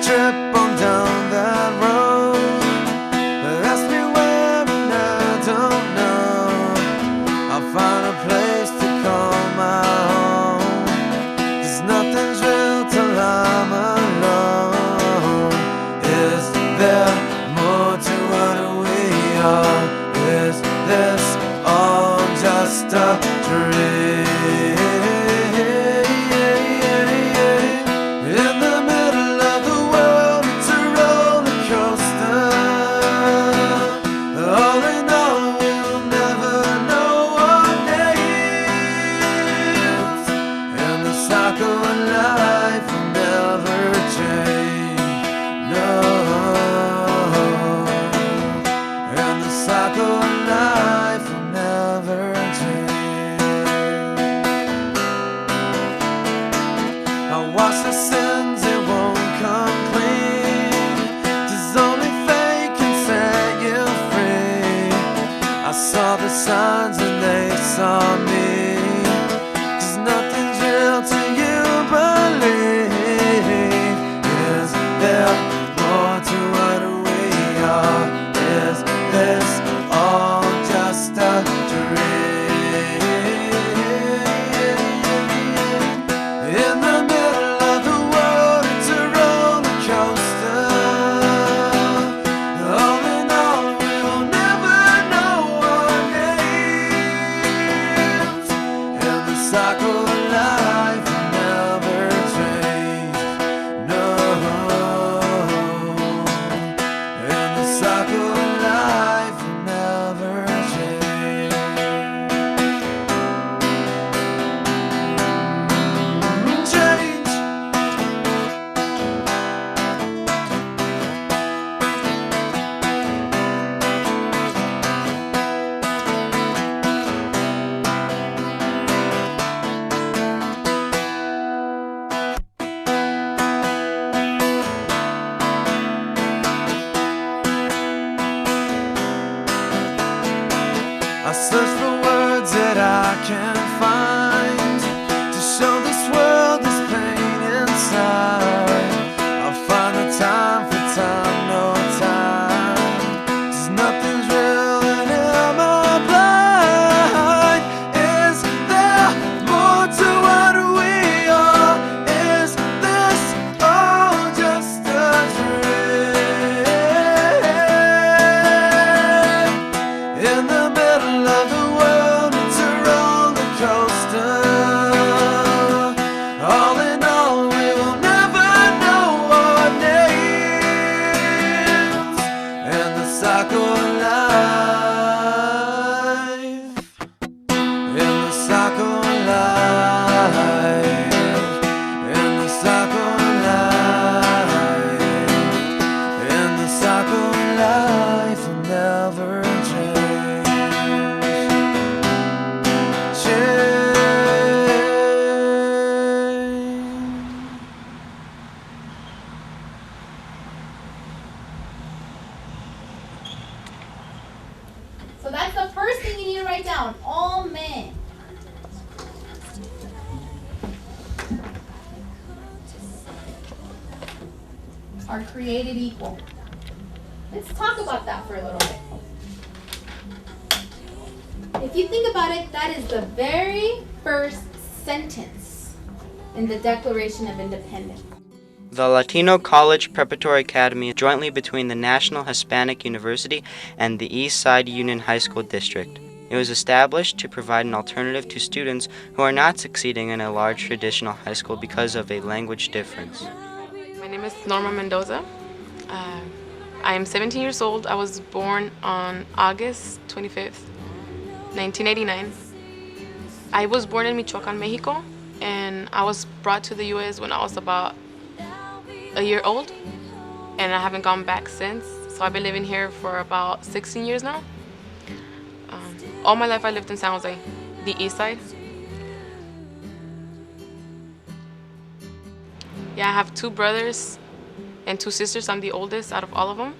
trip on down that road. Ask me where and I don't know. I'll find a place to call my home. 'Cause nothing's real till I'm alone. Is there more to what we are? Is this all just a dream? In the middle of the world, it's a roller coaster. All in all, we'll never know our names. And the cycle of life will never change. No. And the cycle of life will never change. I wash the sins, it won't come clean. 'Tis only faith can set you free. I saw the signs and they saw me. 'Cause nothing's real till you believe. Is there more to what we are? Is this all just a dream? In the middle of the world, it's a roller coaster. All in all, we'll never know our names. And the cycle of life will never change. No. And the cycle of life will never change. Change. I search for words that I can't find to show this world this pain inside. I'll find the time for time, no time. 'Cause nothing's real and am I blind? Is there more to what we are? Is this all just a dream? In the middle of the world, it's a roller coaster. All in all, we will never know our names. And the cycle of life. In the cycle of life. In the cycle of life. In the cycle of life will never change. So that's the first thing you need to write down. All men. Are created equal. Let's talk about that for a little bit. If you think about it, that is the very first sentence in the Declaration of Independence. The Latino College Preparatory Academy is jointly between the National Hispanic University and the East Side Union High School District. It was established to provide an alternative to students who are not succeeding in a large traditional high school because of a language difference. My name is Norma Mendoza. I am 17 years old. I was born on August 25th, 1989. I was born in Michoacan, Mexico, and I was brought to the U.S. when I was about a year old, and I haven't gone back since. So I've been living here for about 16 years now. All my life I lived in San Jose, the east side. Yeah, I have 2 brothers and 2 sisters. I'm the oldest out of all of them.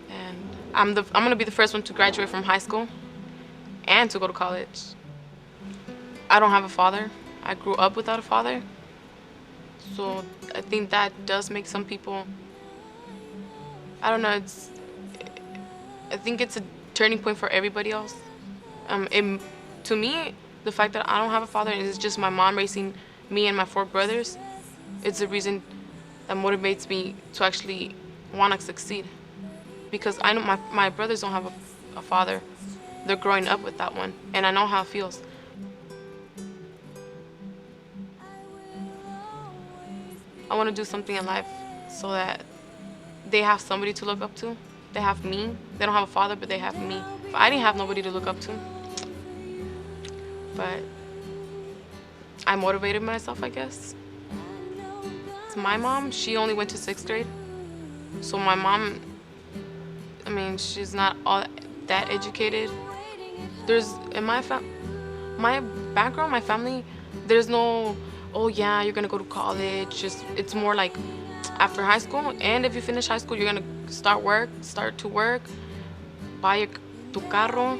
And I'm gonna be the first one to graduate from high school and to go to college. I don't have a father. I grew up without a father. So I think that does make some people, I don't know, I think it's a turning point for everybody else. To me, the fact that I don't have a father and it's just my mom raising me and my 4 brothers, it's the reason that motivates me to actually want to succeed. Because I know my brothers don't have a father. They're growing up with that one, and I know how it feels. I want to do something in life so that they have somebody to look up to. They have me. They don't have a father, but they have me. I didn't have nobody to look up to. But I motivated myself, I guess. My mom, she only went to 6th grade. So my mom, I mean, she's not all that educated. There's, in my background, my family, there's no, oh yeah, you're gonna go to college. It's more like after high school, and if you finish high school, you're gonna start to work, buy tu carro,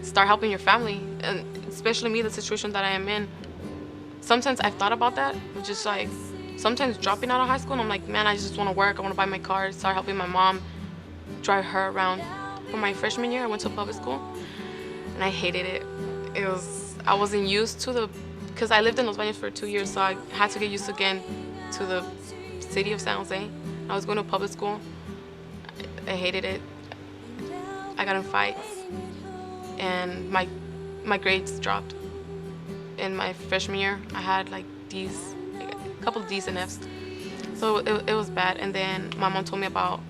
start helping your family, and especially me, the situation that I am in. Sometimes I've thought about that, just like sometimes dropping out of high school, and I'm like, man, I just want to work. I want to buy my car, start helping my mom, drive her around. For my freshman year, I went to public school, and I hated it. I wasn't used to because I lived in Los Baños for 2 years, so I had to get used again to the city of San Jose. I was going to public school. I hated it. I got in fights, and my grades dropped. In my freshman year, I had like D's, like a couple of D's and F's. So it was bad. And then my mom told me about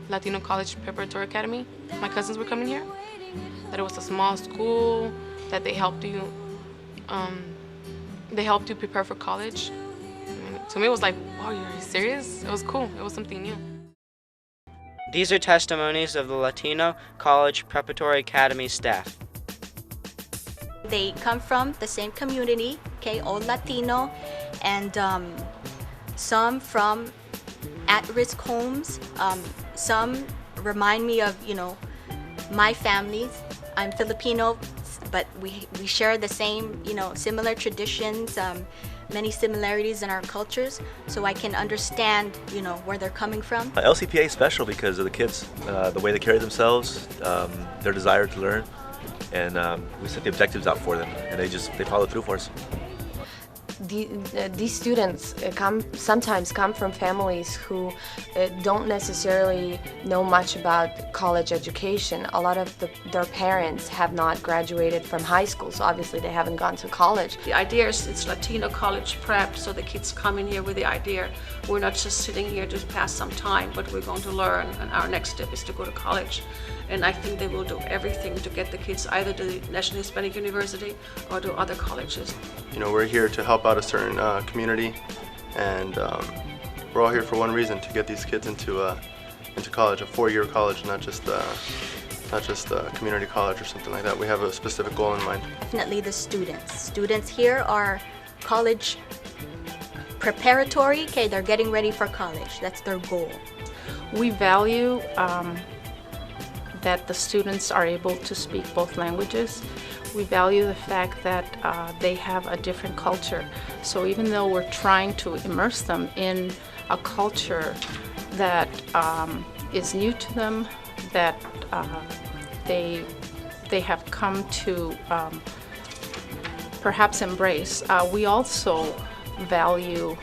Latino College Preparatory Academy. My cousins were coming here. That it was a small school. That they helped you. They helped you prepare for college. I mean, to me, it was like, wow, you're serious? It was cool. It was something new. These are testimonies of the Latino College Preparatory Academy staff. They come from the same community, okay, all Latino, and some from at-risk homes. Some remind me of, my family. I'm Filipino, but we share the same, similar traditions, many similarities in our cultures, so I can understand, where they're coming from. LCPA is special because of the kids, the way they carry themselves, their desire to learn. And we set the objectives out for them, and they follow through for us. These students sometimes come from families who don't necessarily know much about college education. A lot of their parents have not graduated from high school, so obviously they haven't gone to college. The idea is it's Latino college prep, so the kids come in here with the idea we're not just sitting here to pass some time, but we're going to learn, and our next step is to go to college. And I think they will do everything to get the kids either to the National Hispanic University or to other colleges. We're here to help out a certain community, and we're all here for one reason: to get these kids into college, a 4-year college, not just a community college or something like that. We have a specific goal in mind. Definitely the students. Students here are college preparatory. Okay, they're getting ready for college. That's their goal. We value that the students are able to speak both languages. We value the fact that they have a different culture. So even though we're trying to immerse them in a culture that is new to them, that they have come to perhaps embrace, we also value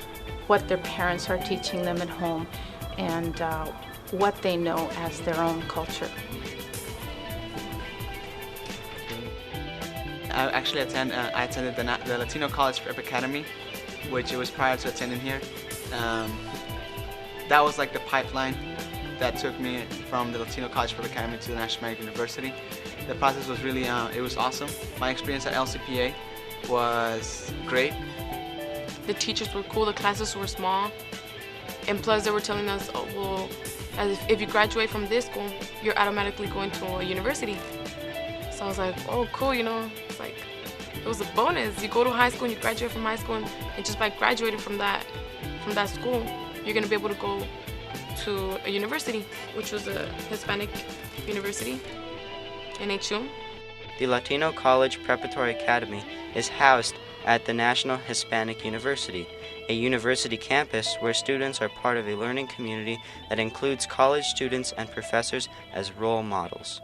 what their parents are teaching them at home and what they know as their own culture. I actually attended the Latino College Prep Academy, which it was prior to attending here. That was like the pipeline that took me from the Latino College Prep Academy to the National Hispanic University. The process was really, it was awesome. My experience at LCPA was great. The teachers were cool, the classes were small, and plus they were telling us, oh, well, if you graduate from this school, you're automatically going to a university. So I was like, oh, cool, it's like, it was a bonus. You go to high school and you graduate from high school, and just by graduating from that school, you're gonna be able to go to a university, which was a Hispanic university, NHU. The Latino College Preparatory Academy is housed at the National Hispanic University, a university campus where students are part of a learning community that includes college students and professors as role models.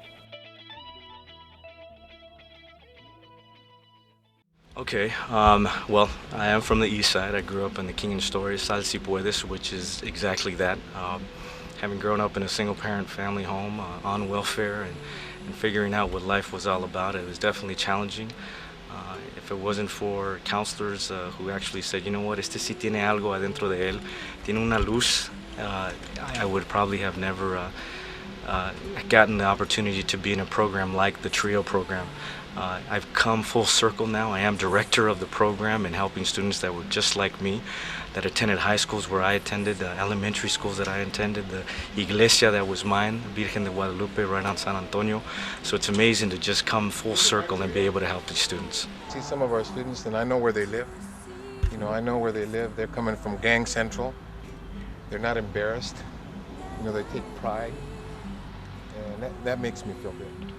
Okay, well, I am from the east side. I grew up in the King and Story, Sal Si Puedes, which is exactly that. Having grown up in a single-parent family home on welfare and figuring out what life was all about, it was definitely challenging. If it wasn't for counselors who actually said, you know what, este sí tiene algo adentro de él, tiene una luz, I would probably have never gotten the opportunity to be in a program like the TRIO program. I've come full circle now. I am director of the program and helping students that were just like me, that attended high schools where I attended, the elementary schools that I attended, the iglesia that was mine, Virgen de Guadalupe, right on San Antonio. So it's amazing to just come full circle and be able to help these students. See some of our students and I know where they live. You know, I know where they live. They're coming from Gang Central. They're not embarrassed. You know, they take pride. And that makes me feel good.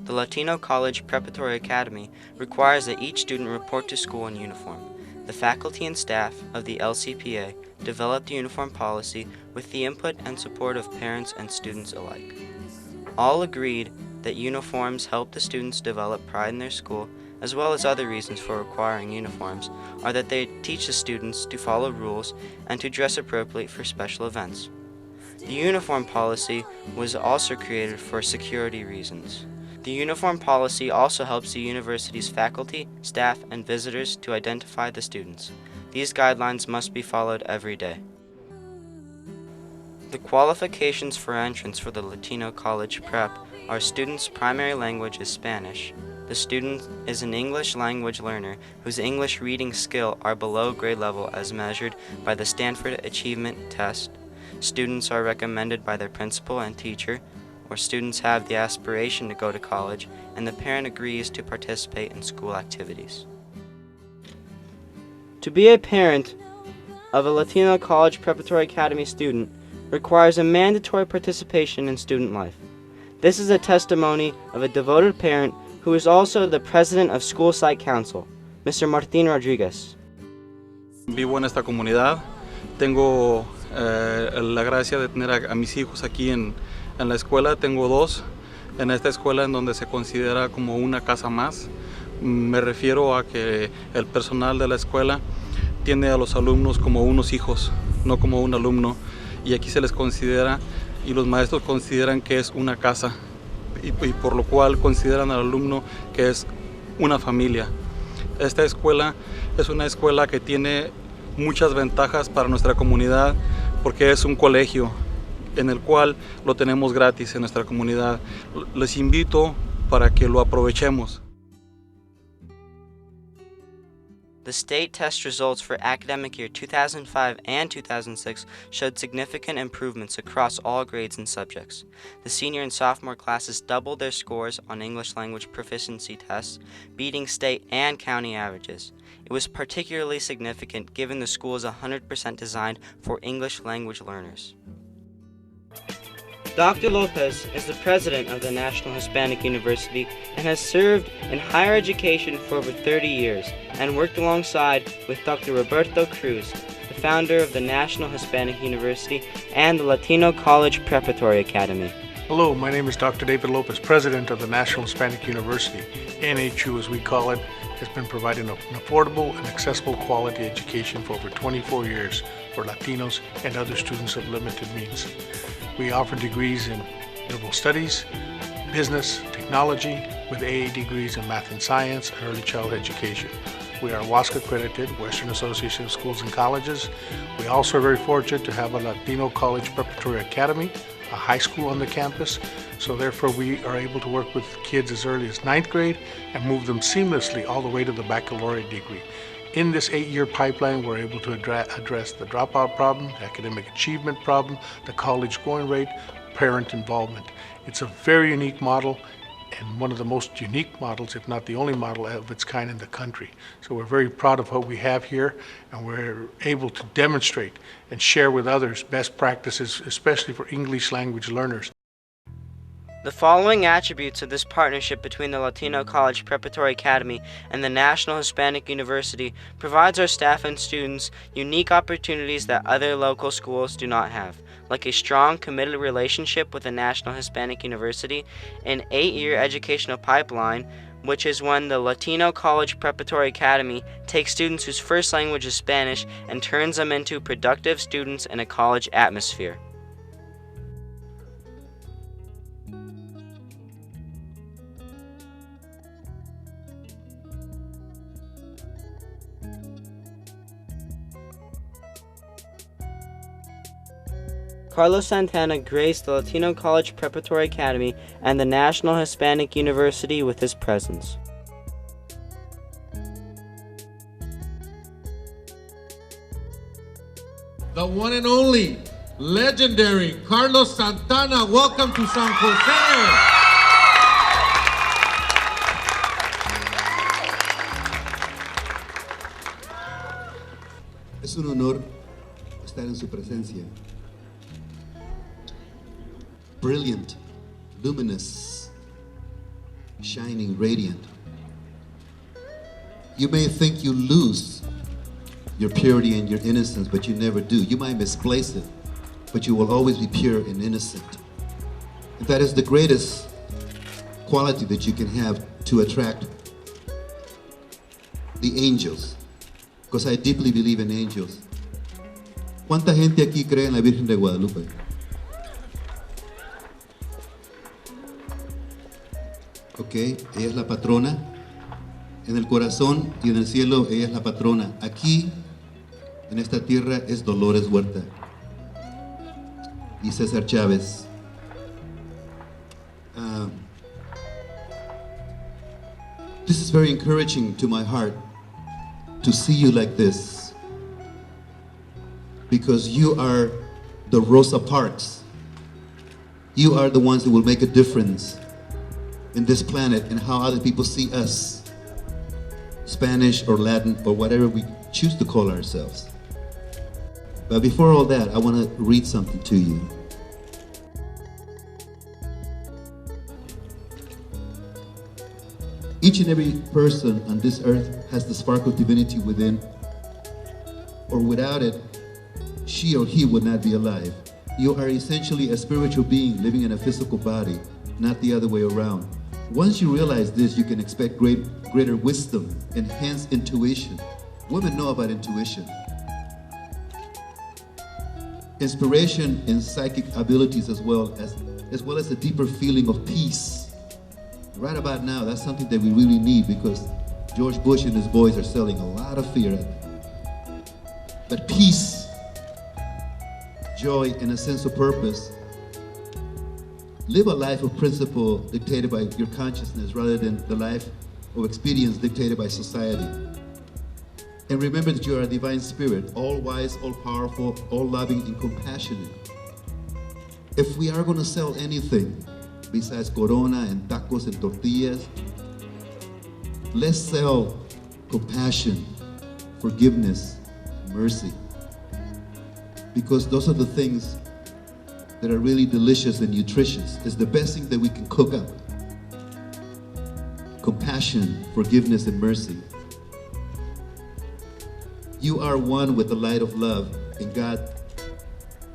The Latino College Preparatory Academy requires that each student report to school in uniform. The faculty and staff of the LCPA developed the uniform policy with the input and support of parents and students alike. All agreed that uniforms help the students develop pride in their school, as well as other reasons for requiring uniforms are that they teach the students to follow rules and to dress appropriately for special events. The uniform policy was also created for security reasons. The uniform policy also helps the university's faculty, staff, and visitors to identify the students. These guidelines must be followed every day. The qualifications for entrance for the Latino College Prep are students' primary language is Spanish. The student is an English language learner whose English reading skill are below grade level as measured by the Stanford Achievement Test. Students are recommended by their principal and teacher, or students have the aspiration to go to college and the parent agrees to participate in school activities. To be a parent of a Latino College Preparatory Academy student requires a mandatory participation in student life. This is a testimony of a devoted parent who is also the president of School Site Council, Mr. Martin Rodriguez. Vivo en esta comunidad. Tengo la gracia de tener a mis hijos aquí en la escuela. Tengo dos en esta escuela en donde se considera como una casa más. Me refiero a que el personal de la escuela tiene a los alumnos como unos hijos, no como un alumno. Y aquí se les considera, y los maestros consideran que es una casa, y por lo cual consideran al alumno que es una familia. Esta escuela es una escuela que tiene muchas ventajas para nuestra comunidad porque es un colegio en el cual lo tenemos gratis en nuestra comunidad. Les invito para que lo aprovechemos. The state test results for academic year 2005 and 2006 showed significant improvements across all grades and subjects. The senior and sophomore classes doubled their scores on English language proficiency tests, beating state and county averages. It was particularly significant given the school is 100% designed for English language learners. Dr. Lopez is the president of the National Hispanic University and has served in higher education for over 30 years and worked alongside with Dr. Roberto Cruz, the founder of the National Hispanic University and the Latino College Preparatory Academy. Hello, my name is Dr. David Lopez, president of the National Hispanic University. NHU, as we call it, has been providing an affordable and accessible quality education for over 24 years for Latinos and other students of limited means. We offer degrees in liberal studies, business, technology, with AA degrees in math and science, and early childhood education. We are WASC accredited, Western Association of Schools and Colleges. We also are very fortunate to have a Latino College Preparatory Academy, a high school on the campus. So therefore we are able to work with kids as early as 9th grade and move them seamlessly all the way to the baccalaureate degree. In this 8-year pipeline, we're able to address the dropout problem, the academic achievement problem, the college going rate, parent involvement. It's a very unique model and one of the most unique models, if not the only model of its kind in the country. So we're very proud of what we have here, and we're able to demonstrate and share with others best practices, especially for English language learners. The following attributes of this partnership between the Latino College Preparatory Academy and the National Hispanic University provides our staff and students unique opportunities that other local schools do not have, like a strong, committed relationship with the National Hispanic University, an 8-year educational pipeline, which is when the Latino College Preparatory Academy takes students whose first language is Spanish and turns them into productive students in a college atmosphere. Carlos Santana graced the Latino College Preparatory Academy and the National Hispanic University with his presence. The one and only, legendary Carlos Santana. Welcome to San Jose. Es un honor estar en su presencia. Brilliant, luminous, shining, radiant. You may think you lose your purity and your innocence, but you never do. You might misplace it, but you will always be pure and innocent. And that is the greatest quality that you can have to attract the angels, because I deeply believe in angels. ¿Cuánta gente aquí cree en la Virgen de Guadalupe? Ok, ella es la patrona. En el corazón y en el cielo ella es la patrona. Aquí, en esta tierra, es Dolores Huerta y César Chávez. This is very encouraging to my heart to see you like this, because you are the Rosa Parks. You are the ones that will make a difference in this planet and how other people see us, Spanish or Latin or whatever we choose to call ourselves. But before all that, I want to read something to you. Each and every person on this earth has the spark of divinity within, or without it, she or he would not be alive. You are essentially a spiritual being living in a physical body, not the other way around. Once you realize this, you can expect greater wisdom, enhanced intuition. Women know about intuition. Inspiration and psychic abilities as well as a deeper feeling of peace. Right about now, that's something that we really need, because George Bush and his boys are selling a lot of fear. But peace, joy, and a sense of purpose. Live a life of principle dictated by your consciousness rather than the life of experience dictated by society. And remember that you are a divine spirit, all wise, all powerful, all loving, and compassionate. If we are going to sell anything besides Corona and tacos and tortillas, let's sell compassion, forgiveness, mercy. Because those are the things that are really delicious and nutritious. It's the best thing that we can cook up. Compassion, forgiveness, and mercy. You are one with the light of love and God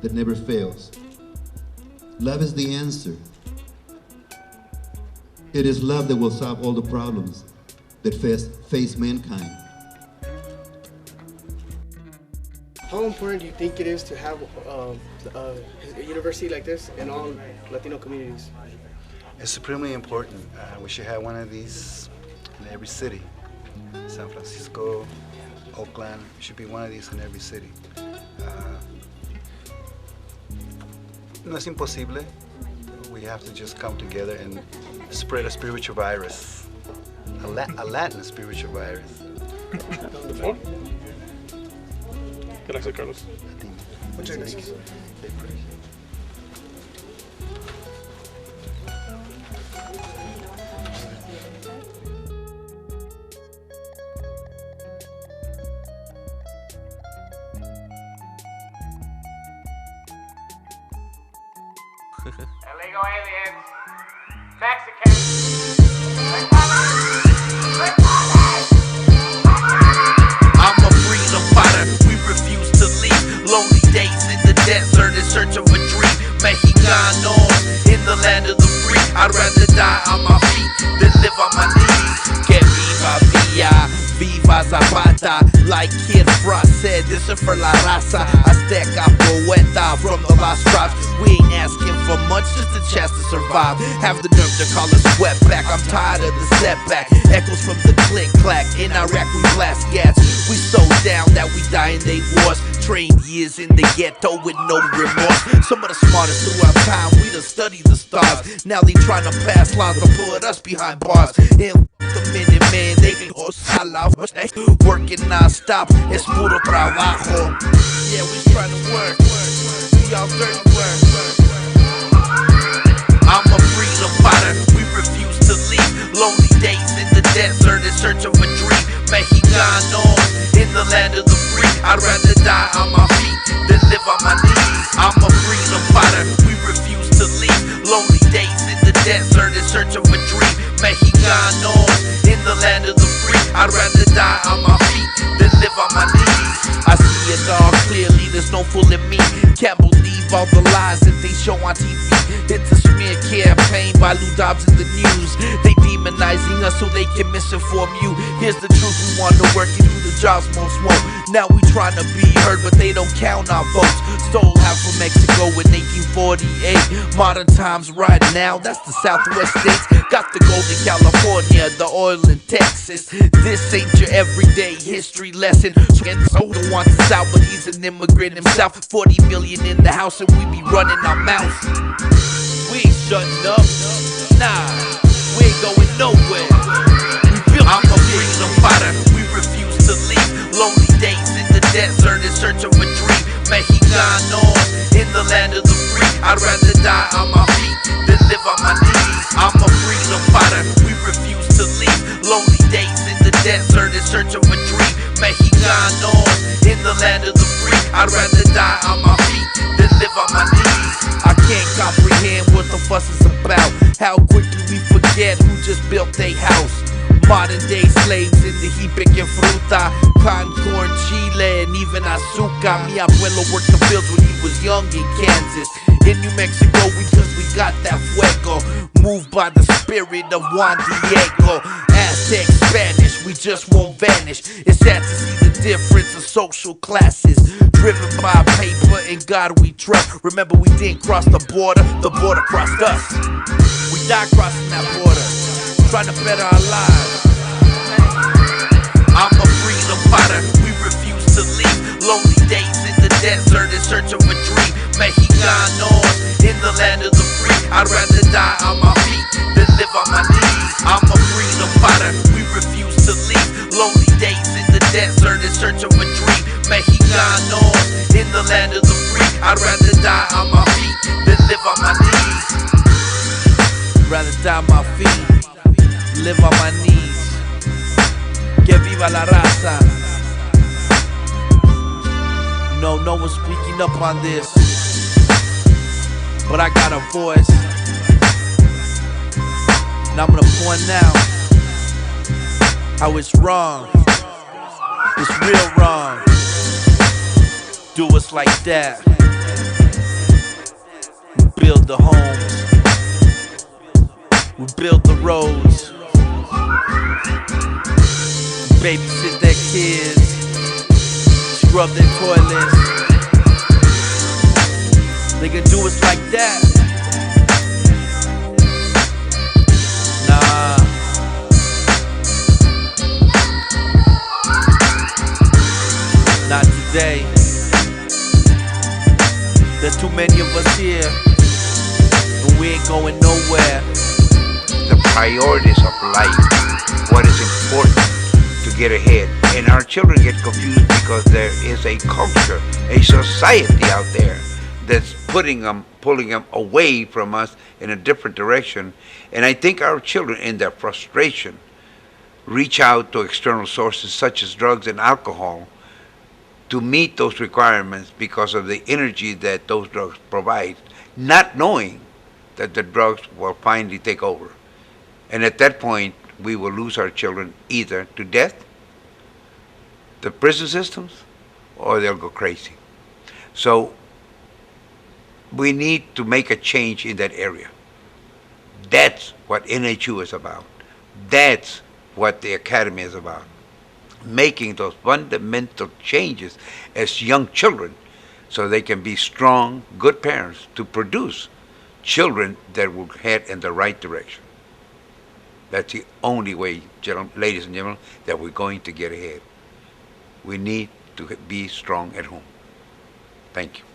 that never fails. Love is the answer. It is love that will solve all the problems that face mankind. How important do you think it is to have a university like this in all Latino communities? It's supremely important. We should have one of these in every city. San Francisco, Oakland, should be one of these in every city. No es imposible. We have to just come together and spread a spiritual virus, a Latin spiritual virus. Gracias, Carlos. Muchas gracias. Illegal aliens. Like Kid Frost said, this is for la raza. Azteca poeta from the lost tribes. We ain't asking for much, just a chance to survive. Have the nerve to call us wetback. I'm tired of the setback. Echoes from the click clack. In Iraq we blast gas. We so down that we die in they wars. Trained years in the ghetto with no remorse. Some of the smartest throughout time, we done studied the stars. Now they trying to pass laws to put us behind bars. And the minute man, they can go sala. Working non-stop, es puro trabajo. Yeah, we trying to work. We all dirty work. I'm a freedom fighter, we refuse to leave. Lonely days in the desert in search of a dream. Mexicanos in the land of the free. I'd rather die on my feet than live on my knees. I'm a freedom fighter, we refuse to leave. Lonely days in the desert in search of a dream. Mexicanos in the land of the free. I'd rather die on my feet than live on my knees. I see it all clearly, there's no fooling me. Can't believe all the lies that they show on TV. It's a smear campaign by Lou Dobbs in the news. They demonizing us so they can misinform you. Here's the truth, we want to work and do the jobs most won't. Now we trying to be heard, but they don't count our votes. Stole half from Mexico in 1848. Modern times right now, that's the Southwest states. Got the gold in California, the oil in Texas. This ain't your everyday history lesson. And Soda wants us out, but he's an immigrant himself. 40 million in the house and we be running our mouths. We ain't shutting up, nah, we ain't going nowhere. I'm a freedom fighter, we refuse to leave. Lonely days in the desert in search of a dream. Mexicanos in the land of the free. I'd rather die on my feet than live on my knees. I'm a freedom fighter, we refuse to leave. Lonely days in the desert in search of a dream. Mexicanos in the land of the free. I'd rather die on my feet than live on my knees. I can't comprehend what the fuss is about. How quickly we forget who just built their house. Modern day slaves in the heat picking fruta, cotton, corn, chile, and even azúcar. Mi abuelo worked the fields when he was young in Kansas. In New Mexico, because we got that fuego. Moved by the spirit of Juan Diego. Aztec, Spanish, we just won't vanish. It's sad to see the difference of social classes. Driven by paper and God we trust. Remember, we didn't cross the border crossed us. We died crossing that border, trying to better our lives. I'm a freedom fighter, we refuse to leave. Lonely days in the desert in search of a dream. Mexicanos in the land of the free. I'd rather die on my feet than live on my knees. I'm a freedom fighter, we refuse to leave. Lonely days in the desert in search of a dream. Mexicanos in the land of the free. I'd rather die on my feet than live on my knees. Rather die on my feet, live on my knees. Que viva la raza. No one's speaking up on this, but I got a voice, and I'm gonna point out how it's wrong. It's real wrong. Do us like that. We build the homes, we build the roads, babysit their kids, scrub their toilets. They can do us like that. Nah. Not today. There's too many of us here, and we ain't going nowhere. The priorities of life, what is important to get ahead. And our children get confused because there is a culture, a society out there that's pulling them away from us in a different direction. And I think our children, in their frustration, reach out to external sources such as drugs and alcohol to meet those requirements because of the energy that those drugs provide, not knowing that the drugs will finally take over. And at that point, we will lose our children either to death, the prison systems, or they'll go crazy. So we need to make a change in that area. That's what NHU is about. That's what the Academy is about. making those fundamental changes as young children so they can be strong, good parents to produce children that will head in the right direction. That's the only way, ladies and gentlemen, that we're going to get ahead. We need to be strong at home. Thank you.